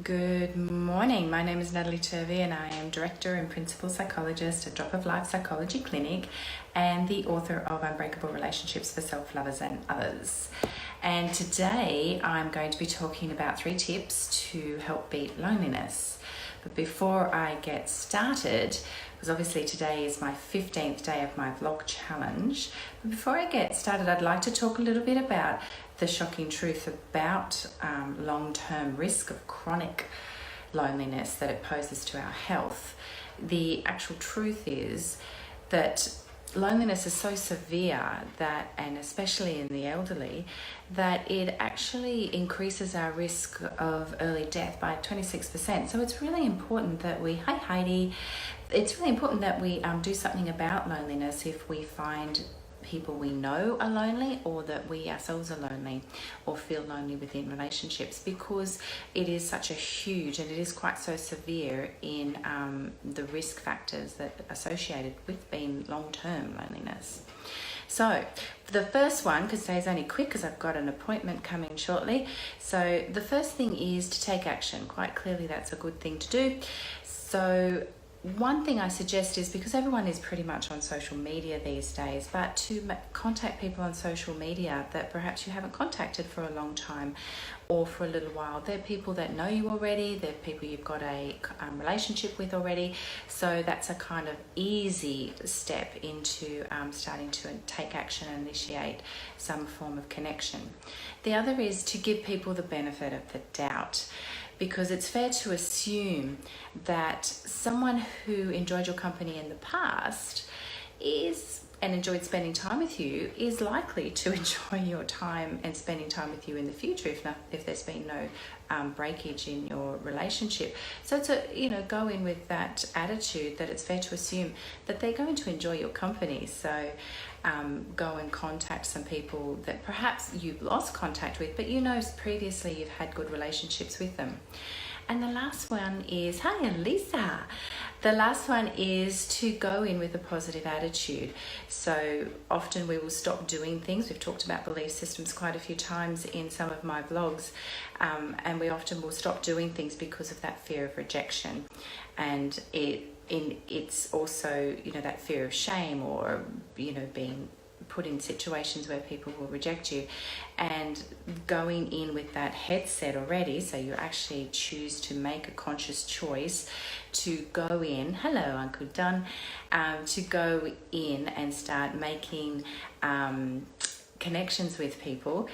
Good morning. My name is Natalie Turvey and I am Director and Principal Psychologist at Drop of Life Psychology Clinic and the author of Unbreakable Relationships for Self-Lovers and Others. And today I'm going to be talking about 3 tips to help beat loneliness. But before I get started, because obviously today is my 15th day of my vlog challenge, but before I get started, I'd like to talk a little bit about the shocking truth about long-term risk of chronic loneliness that it poses to our health. The actual truth is that loneliness is so severe that, and especially in the elderly, that it actually increases our risk of early death by 26%. So it's really important that we, hi Heidi, it's really important that we do something about loneliness if we find people we know are lonely, or that we ourselves are lonely or feel lonely within relationships, because it is such a huge and it is quite so severe in the risk factors that are associated with being long-term loneliness. So the first one, because today's only quick because I've got an appointment coming shortly, so the first thing is to take action. Quite clearly that's a good thing to do. So one thing I suggest is, because everyone is pretty much on social media these days, but to contact people on social media that perhaps you haven't contacted for a long time or for a little while. They're people that know you already, they're people you've got a relationship with already, so that's a kind of easy step into starting to take action and initiate some form of connection. The other is to give people the benefit of the doubt, because it's fair to assume that someone who enjoyed your company in the past and enjoyed spending time with you is likely to enjoy your time and spending time with you in the future if there's been no breakage in your relationship. So go in with that attitude that it's fair to assume that they're going to enjoy your company. So go and contact some people that perhaps you've lost contact with, but previously you've had good relationships with them. And the last one is, hi Elisa. The last one is to go in with a positive attitude. So often we will stop doing things. We've talked about belief systems quite a few times in some of my vlogs, and we often will stop doing things because of that fear of rejection. And it's also, that fear of shame, or, being put in situations where people will reject you, and going in with that headset already, so you actually choose to make a conscious choice to go in, hello Uncle Don, to go in and start making connections with people,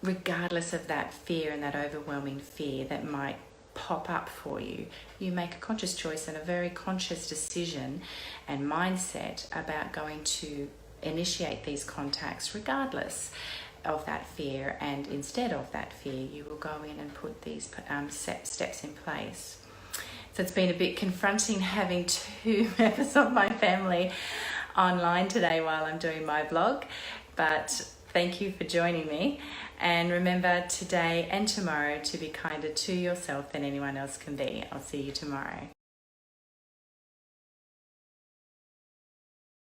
regardless of that fear and that overwhelming fear that might pop up for you. You make a conscious choice and a very conscious decision and mindset about going to initiate these contacts regardless of that fear, and instead of that fear you will go in and put these steps in place. So it's been a bit confronting having 2 members of my family online today while I'm doing my vlog, but thank you for joining me, and remember today and tomorrow to be kinder to yourself than anyone else can be. I'll see you tomorrow.